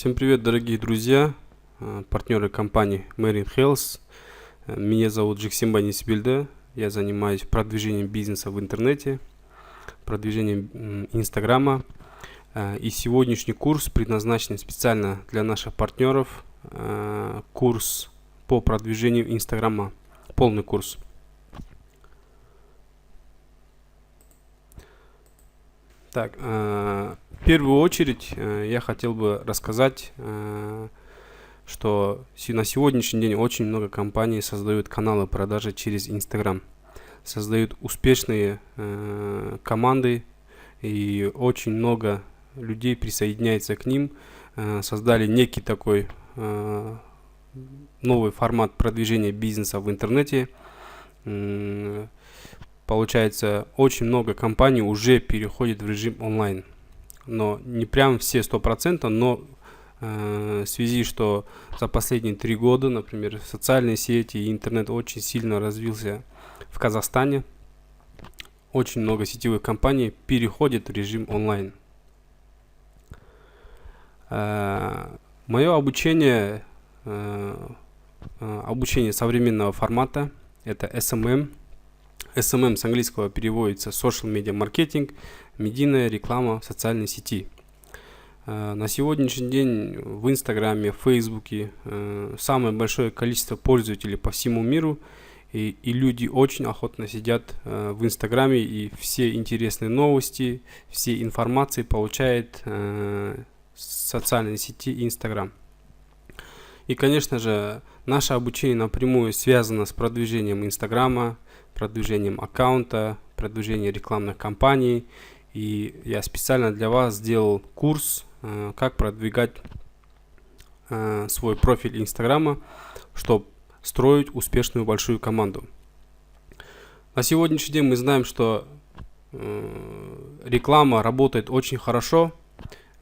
Всем привет, дорогие друзья, партнеры компании Marine Health. Меня зовут Жексенбай Несибелді. Я занимаюсь продвижением бизнеса в интернете, продвижением Инстаграма. И сегодняшний курс предназначен специально для наших партнеров. Курс по продвижению Инстаграма. Полный курс. Так, в первую очередь я хотел бы рассказать, что на сегодняшний день очень много компаний создают каналы продажи через Instagram. Создают успешные команды, и очень много людей присоединяется к ним. Создали некий такой новый формат продвижения бизнеса в интернете. Получается, очень много компаний уже переходит в режим онлайн. Но не прям все 100%, но в связи, что за последние 3 года, например, социальные сети и интернет очень сильно развился в Казахстане, очень много сетевых компаний переходит в режим онлайн. Мое обучение современного формата, это SMM. SMM с английского переводится Social Media Marketing, медийная реклама в социальной сети. На сегодняшний день в Инстаграме, в Фейсбуке самое большое количество пользователей по всему миру, и люди очень охотно сидят в Инстаграме, и все интересные новости, все информации получают с социальной сети Инстаграм. И, конечно же, наше обучение напрямую связано с продвижением Инстаграма, продвижением аккаунта, продвижением рекламных кампаний. И я специально для вас сделал курс, как продвигать свой профиль Инстаграма, чтобы строить успешную большую команду. На сегодняшний день мы знаем, что реклама работает очень хорошо,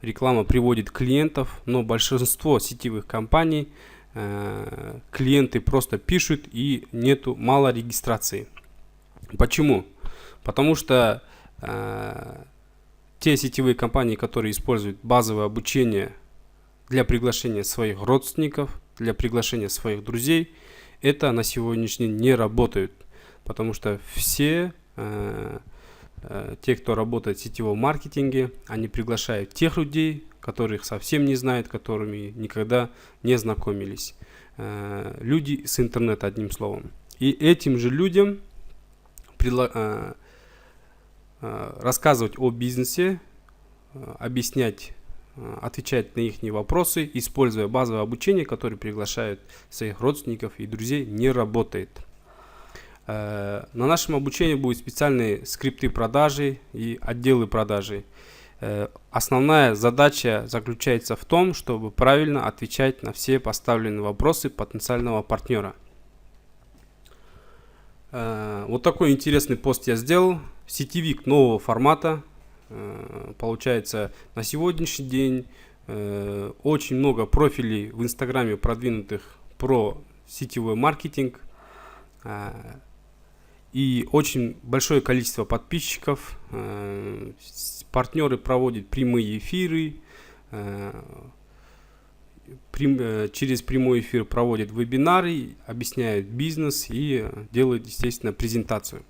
реклама приводит клиентов, но большинство сетевых компаний клиенты просто пишут и мало регистрации. Почему? Потому что те сетевые компании, которые используют базовое обучение для приглашения своих родственников, для приглашения своих друзей, это на сегодняшний день не работает. Потому что все те, кто работает в сетевом маркетинге, они приглашают тех людей, которых совсем не знают, которыми никогда не знакомились. Люди с интернета, одним словом. И этим же людям рассказывать о бизнесе, объяснять, отвечать на их вопросы, используя базовое обучение, которое приглашают своих родственников и друзей, не работает. На нашем обучении будут специальные скрипты продажи и отделы продажи. Основная задача заключается в том, чтобы правильно отвечать на все поставленные вопросы потенциального партнера. Вот такой интересный пост я сделал. Сетевик нового формата. Получается, на сегодняшний день очень много профилей в Инстаграме продвинутых про сетевой маркетинг. И очень большое количество подписчиков. Партнеры проводят прямые эфиры. Через прямой эфир проводят вебинары, объясняют бизнес и делают, естественно, презентацию.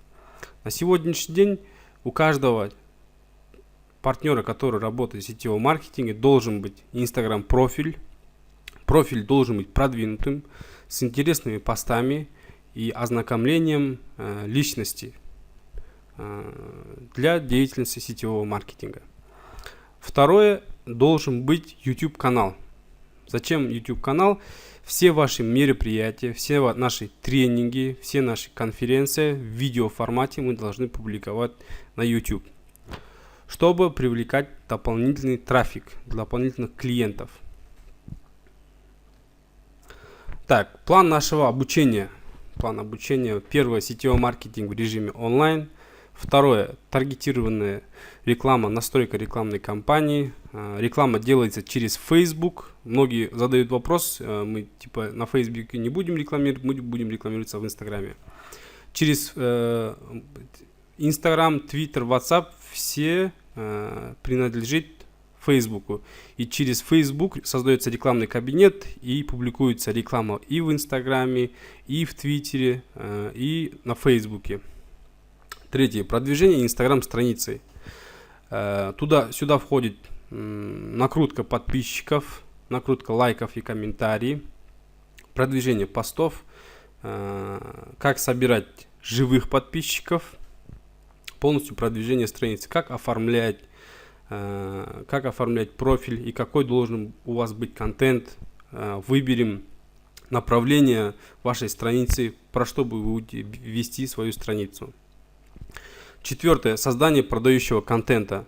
На сегодняшний день у каждого партнера, который работает в сетевом маркетинге, должен быть Instagram профиль. Профиль должен быть продвинутым, с интересными постами и ознакомлением личности для деятельности сетевого маркетинга. Второе, должен быть YouTube канал. Зачем YouTube канал? Все ваши мероприятия, все наши тренинги, все наши конференции в видеоформате мы должны публиковать на YouTube, чтобы привлекать дополнительный трафик, дополнительных клиентов. Так, план нашего обучения. План обучения. Первое, сетевой маркетинг в режиме онлайн. Второе, таргетированная реклама, настройка рекламной кампании. Реклама делается через Facebook. Многие задают вопрос, мы типа на Facebook не будем рекламировать, мы будем рекламироваться в Инстаграме. Через Инстаграм, Твиттер, WhatsApp все принадлежит Фейсбуку. И через Facebook создается рекламный кабинет и публикуется реклама и в Инстаграме, и в Твиттере, и на Фейсбуке. Третье. Продвижение Инстаграм-страницы. Сюда входит накрутка подписчиков, накрутка лайков и комментариев, продвижение постов, как собирать живых подписчиков, полностью продвижение страницы, как оформлять профиль и какой должен у вас быть контент. Выберем направление вашей страницы, про что вы будете вести свою страницу. Четвертое. Создание продающего контента.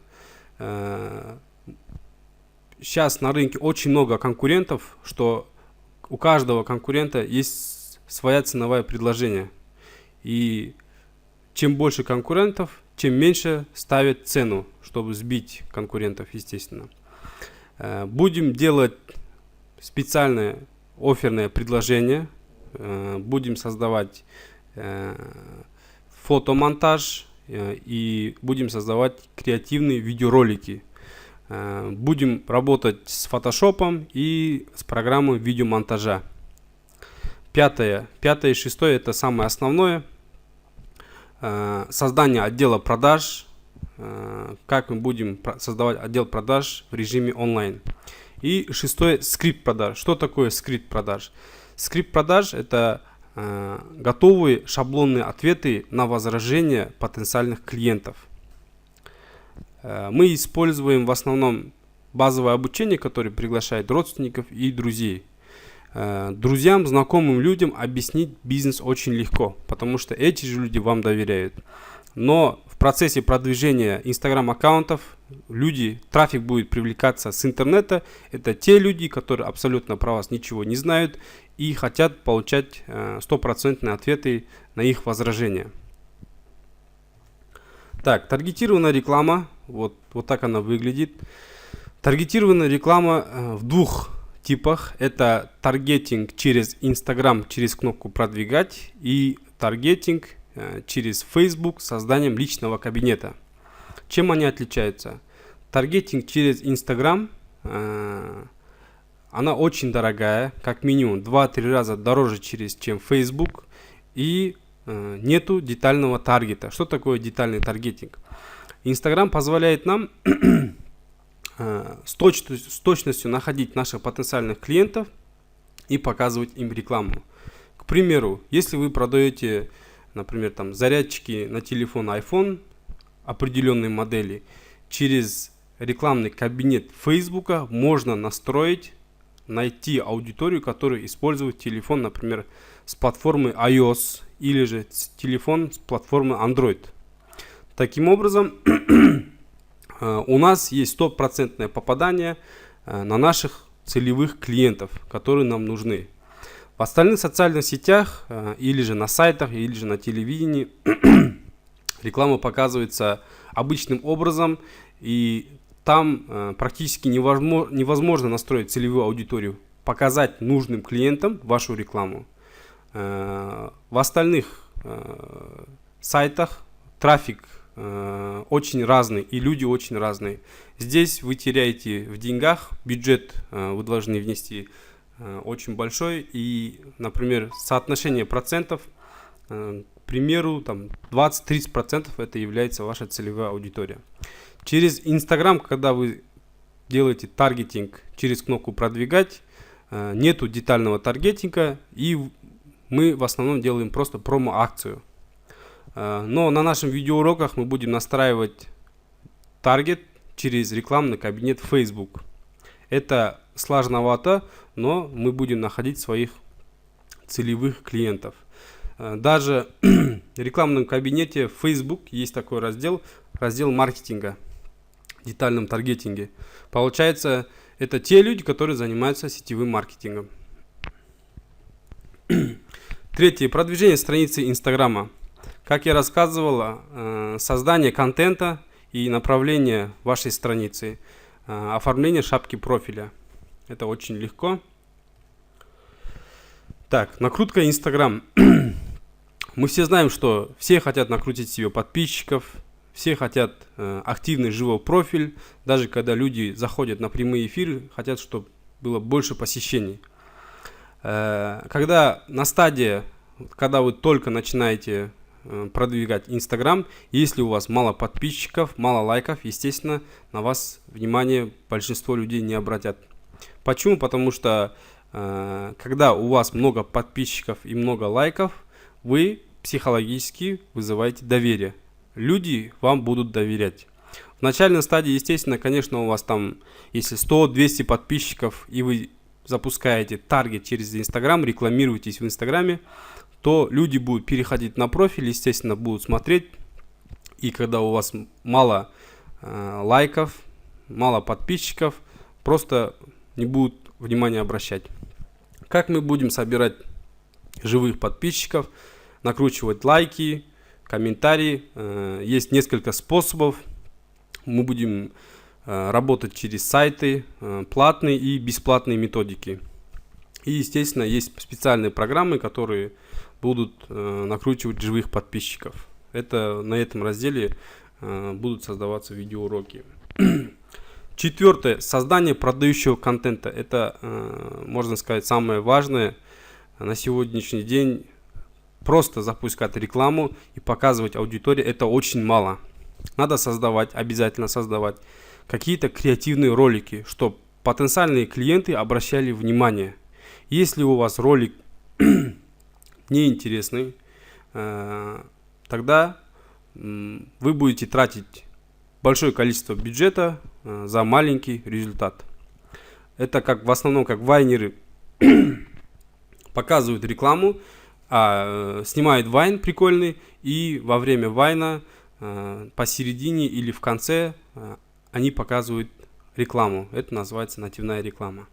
Сейчас на рынке очень много конкурентов, что у каждого конкурента есть своя ценовое предложение. И чем больше конкурентов, тем меньше ставят цену, чтобы сбить конкурентов, естественно. Будем делать специальное офферное предложение. Будем создавать фотомонтаж и будем создавать креативные видеоролики. Будем работать с фотошопом и с программой видеомонтажа. Пятое и шестое — это самое основное. Создание отдела продаж. Как мы будем создавать отдел продаж в режиме онлайн. И шестое — скрипт продаж. Что такое скрипт продаж? Скрипт продаж — это готовые шаблонные ответы на возражения потенциальных клиентов. Мы используем в основном базовое обучение, которое приглашает родственников и друзей. Друзьям, знакомым людям объяснить бизнес очень легко, потому что эти же люди вам доверяют. Но в процессе продвижения Instagram-аккаунтов трафик будет привлекаться с интернета. Это те люди, которые абсолютно про вас ничего не знают и хотят получать стопроцентные ответы на их возражения. Так, таргетированная реклама. Вот так она выглядит. Таргетированная реклама в двух типах. Это таргетинг через Instagram, через кнопку «Продвигать», и таргетинг через Facebook с созданием личного кабинета. Чем они отличаются? Таргетинг через Instagram, она очень дорогая, как минимум 2-3 раза дороже, чем Facebook, и нету детального таргета. Что такое детальный таргетинг? Instagram позволяет нам с точностью находить наших потенциальных клиентов и показывать им рекламу. К примеру, если вы продаете, например, зарядчики на телефон iPhone определенной модели, через рекламный кабинет Facebook можно найти аудиторию, которая использует телефон, например, с платформы iOS или же телефон с платформы Android. Таким образом, у нас есть 100% попадание на наших целевых клиентов, которые нам нужны. В остальных социальных сетях или же на сайтах, или же на телевидении реклама показывается обычным образом, и там практически невозможно настроить целевую аудиторию, показать нужным клиентам вашу рекламу. В остальных сайтах трафик очень разный и люди очень разные. Здесь вы теряете в деньгах, бюджет вы должны внести очень большой, и, например, соотношение процентов, к примеру, 20-30% это является ваша целевая аудитория. Через Instagram, когда вы делаете таргетинг через кнопку «Продвигать», нету детального таргетинга, и мы в основном делаем просто промо-акцию. Но на наших видеоуроках мы будем настраивать таргет через рекламный кабинет Facebook. Это сложновато, но мы будем находить своих целевых клиентов. Даже в рекламном кабинете Facebook есть такой раздел маркетинга, детальном таргетинге. Получается, это те люди, которые занимаются сетевым маркетингом. Третье. Продвижение страницы Инстаграма. Как я рассказывал, создание контента и направление вашей страницы, оформление шапки профиля. Это очень легко. Так, накрутка Инстаграм. Мы все знаем, что все хотят накрутить себе подписчиков, Все хотят активный живой профиль. Даже когда люди заходят на прямые эфиры, хотят, чтобы было больше посещений. Когда на стадии, когда вы только начинаете продвигать Instagram, если у вас мало подписчиков, мало лайков, естественно, на вас внимание большинство людей не обратят. Почему? Потому что когда у вас много подписчиков и много лайков, вы психологически вызываете доверие. Люди вам будут доверять. В начальной стадии, естественно, конечно, у вас там, если 100-200 подписчиков, и вы запускаете таргет через Instagram, рекламируетесь в Инстаграме, то люди будут переходить на профиль, естественно, будут смотреть. И когда у вас мало лайков, мало подписчиков, просто не будут внимания обращать. Как мы будем собирать живых подписчиков, накручивать лайки, комментарии? Есть несколько способов. Мы будем работать через сайты, платные и бесплатные методики. И, естественно, есть специальные программы, которые будут накручивать живых подписчиков. На этом разделе будут создаваться видеоуроки. Четвертое. Создание продающего контента. Это, можно сказать, самое важное на сегодняшний день. Просто запускать рекламу и показывать аудитории — это очень мало. Надо обязательно создавать какие-то креативные ролики, чтобы потенциальные клиенты обращали внимание. Если у вас ролик неинтересный, тогда вы будете тратить большое количество бюджета за маленький результат. Это в основном как вайнеры показывают рекламу, снимают вайн прикольный, и во время вайна посередине или в конце они показывают рекламу. Это называется нативная реклама.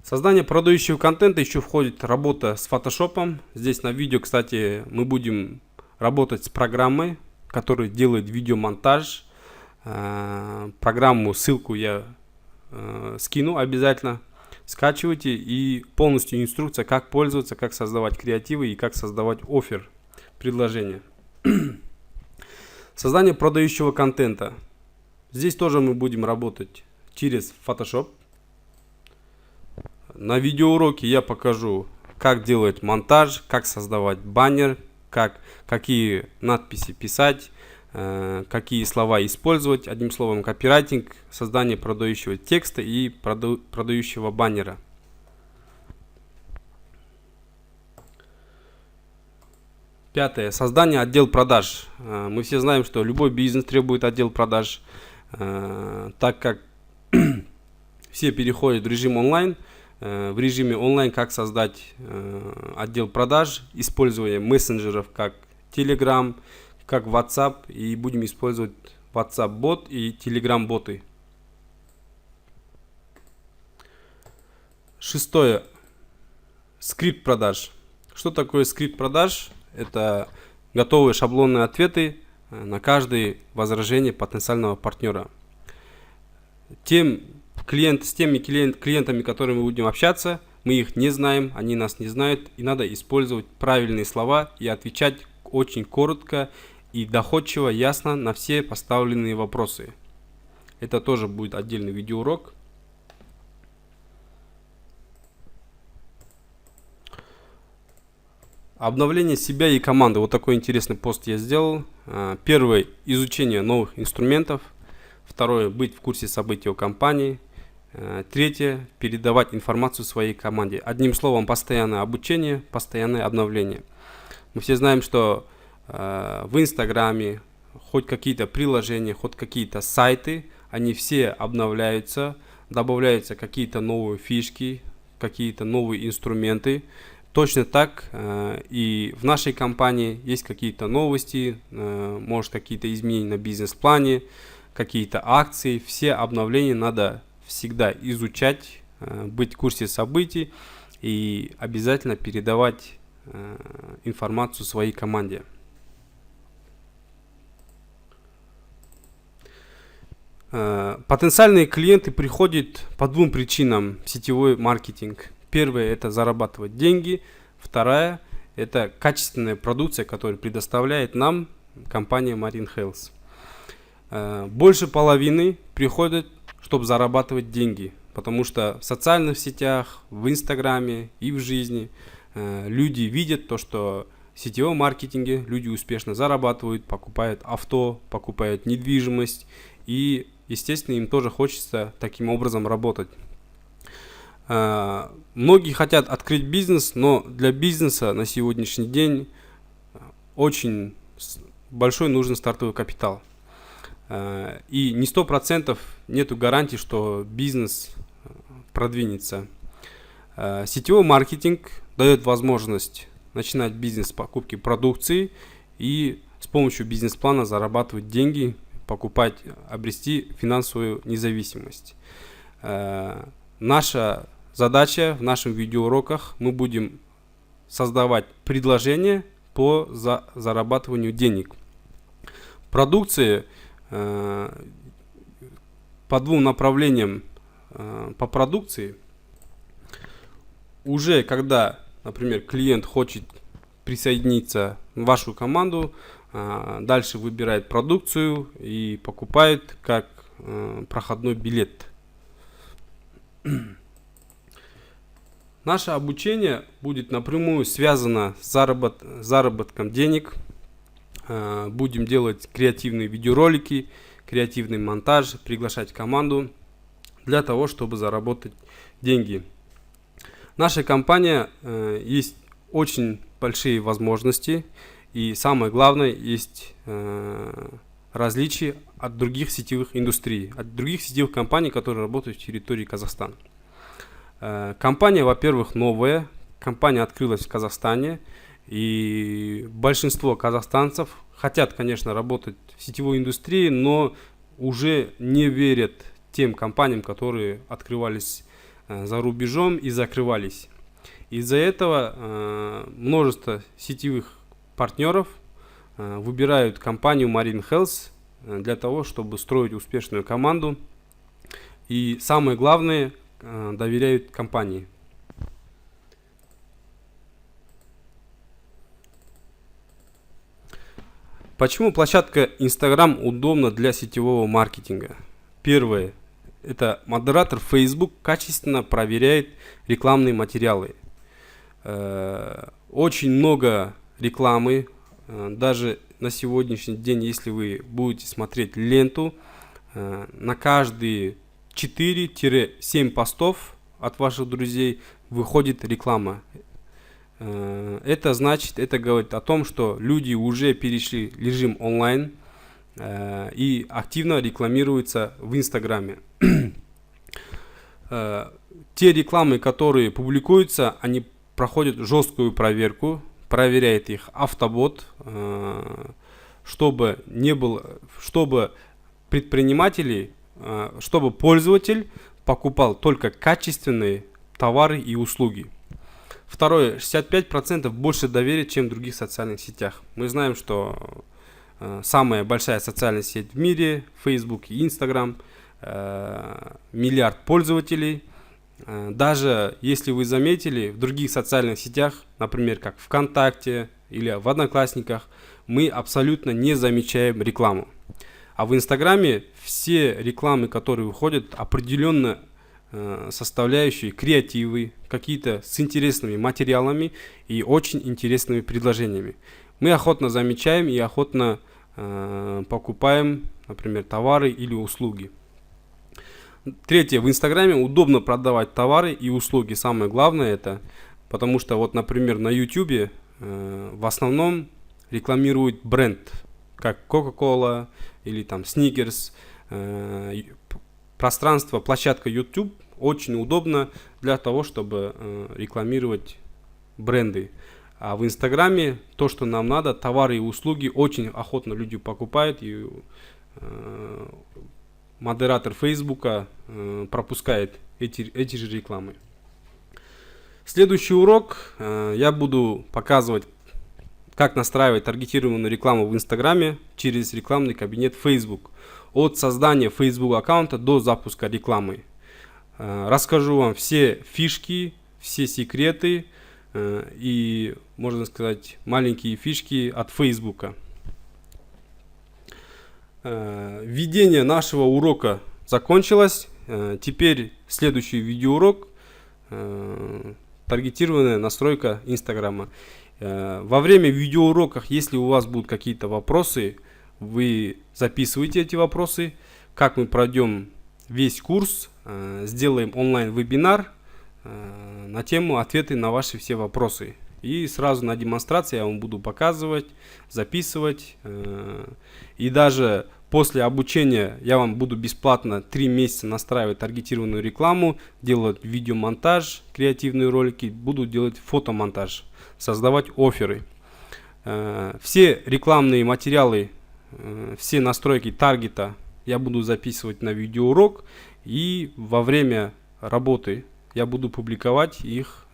Создание продающего контента еще входит работа с фотошопом. Здесь на видео, кстати, мы будем работать с программой, которая делает видеомонтаж. Программу, ссылку я скину обязательно. Скачивайте, и полностью инструкция, как пользоваться, как создавать креативы и как создавать оффер, предложение. Создание продающего контента. Здесь тоже мы будем работать через Photoshop. На видеоуроке я покажу, как делать монтаж, как создавать баннер, какие надписи писать, какие слова использовать. Одним словом, копирайтинг, создание продающего текста и продающего баннера. Пятое. Создание отдела продаж. Мы все знаем, что любой бизнес требует отдел продаж. Так как все переходят в режим онлайн, в режиме онлайн как создать отдел продаж, используя мессенджеров как Telegram, как WhatsApp, и будем использовать WhatsApp бот и Telegram боты. Шестое. Скрипт продаж. Что такое скрипт продаж? Это готовые шаблонные ответы на каждое возражение потенциального партнера. С теми клиентами, которыми мы будем общаться, мы их не знаем, они нас не знают, и надо использовать правильные слова и отвечать очень коротко и доходчиво, ясно на все поставленные вопросы. Это тоже будет отдельный видеоурок. Обновление себя и команды. Вот такой интересный пост я сделал. Первое – изучение новых инструментов. Второе – быть в курсе событий о компании. Третье – передавать информацию своей команде. Одним словом, постоянное обучение, постоянное обновление. Мы все знаем, что в Инстаграме хоть какие-то приложения, хоть какие-то сайты, они все обновляются, добавляются какие-то новые фишки, какие-то новые инструменты. Точно так и в нашей компании есть какие-то новости, может какие-то изменения на бизнес-плане, какие-то акции. Все обновления надо всегда изучать, быть в курсе событий и обязательно передавать информацию своей команде. Потенциальные клиенты приходят по двум причинам в сетевой маркетинг. Первое – это зарабатывать деньги. Вторая – это качественная продукция, которая предоставляет нам компания Marine Health. Больше половины приходят, чтобы зарабатывать деньги, потому что в социальных сетях, в Инстаграме и в жизни люди видят то, что в сетевом маркетинге люди успешно зарабатывают, покупают авто, покупают недвижимость, и, естественно, им тоже хочется таким образом работать. Многие хотят открыть бизнес, но для бизнеса на сегодняшний день очень большой нужен стартовый капитал. И не 100% нету гарантии, что бизнес продвинется. Сетевой маркетинг дает возможность начинать бизнес с покупки продукции и с помощью бизнес-плана зарабатывать деньги, покупать, обрести финансовую независимость. Наша задача в наших видеоуроках, мы будем создавать предложения по зарабатыванию денег. Продукции по двум направлениям по продукции. Уже когда, например, клиент хочет присоединиться в вашу команду, дальше выбирает продукцию и покупает как проходной билет. Наше обучение будет напрямую связано с заработком денег. Будем делать креативные видеоролики, креативный монтаж, приглашать команду для того, чтобы заработать деньги. Наша компания есть очень большие возможности, и самое главное, есть различия от других сетевых индустрий, от других сетевых компаний, которые работают в территории Казахстана. Компания, во-первых, новая, компания открылась в Казахстане, и большинство казахстанцев хотят, конечно, работать в сетевой индустрии, но уже не верят тем компаниям, которые открывались за рубежом и закрывались. Из-за этого множество сетевых партнеров выбирают компанию Marine Health для того, чтобы строить успешную команду. И самое главное, доверяют компании. Почему площадка Instagram удобна для сетевого маркетинга? Первое. Это модератор Facebook качественно проверяет рекламные материалы. Очень много рекламы. Даже на сегодняшний день, если вы будете смотреть ленту, на каждые 4-7 постов от ваших друзей выходит реклама. Это значит, это говорит о том, что люди уже перешли в режим онлайн и активно рекламируются в Инстаграме. Те рекламы, которые публикуются, они проходят жесткую проверку, проверяет их автобот, чтобы предприниматели, чтобы пользователь покупал только качественные товары и услуги. Второе, 65% больше доверия, чем в других социальных сетях. Мы знаем, что самая большая социальная сеть в мире, Facebook и Instagram, миллиард пользователей. Даже если вы заметили, в других социальных сетях, например, как ВКонтакте или в Одноклассниках, мы абсолютно не замечаем рекламу. А в Инстаграме все рекламы, которые выходят, определенно составляющие креативы, какие-то с интересными материалами и очень интересными предложениями. Мы охотно замечаем и охотно покупаем, например, товары или услуги. Третье, в Инстаграме удобно продавать товары и услуги. Самое главное это, потому что вот, например, на YouTube в основном рекламируют бренд, как Coca-Cola или там Snickers. Пространство, площадка YouTube очень удобно для того, чтобы рекламировать бренды. А в Инстаграме то, что нам надо, товары и услуги, очень охотно люди покупают. И модератор Фейсбука пропускает эти же рекламы. Следующий урок я буду показывать, как настраивать таргетированную рекламу в Инстаграме через рекламный кабинет Facebook. От создания Facebook аккаунта до запуска рекламы. Расскажу вам все фишки, все секреты и, можно сказать, маленькие фишки от Facebook. Введение нашего урока закончилось. Теперь следующий видеоурок таргетированная настройка Инстаграма. Во время видеоуроков, если у вас будут какие-то вопросы, вы записываете эти вопросы. Как мы пройдем весь курс, сделаем онлайн-вебинар на тему ответы на ваши все вопросы. И сразу на демонстрации я вам буду показывать, записывать. И даже после обучения я вам буду бесплатно 3 месяца настраивать таргетированную рекламу, делать видеомонтаж, креативные ролики, буду делать фотомонтаж, создавать офферы. Все рекламные материалы, все настройки таргета я буду записывать на видеоурок. И во время работы я буду публиковать их,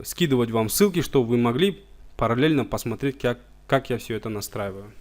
скидывать вам ссылки, чтобы вы могли параллельно посмотреть, как я все это настраиваю.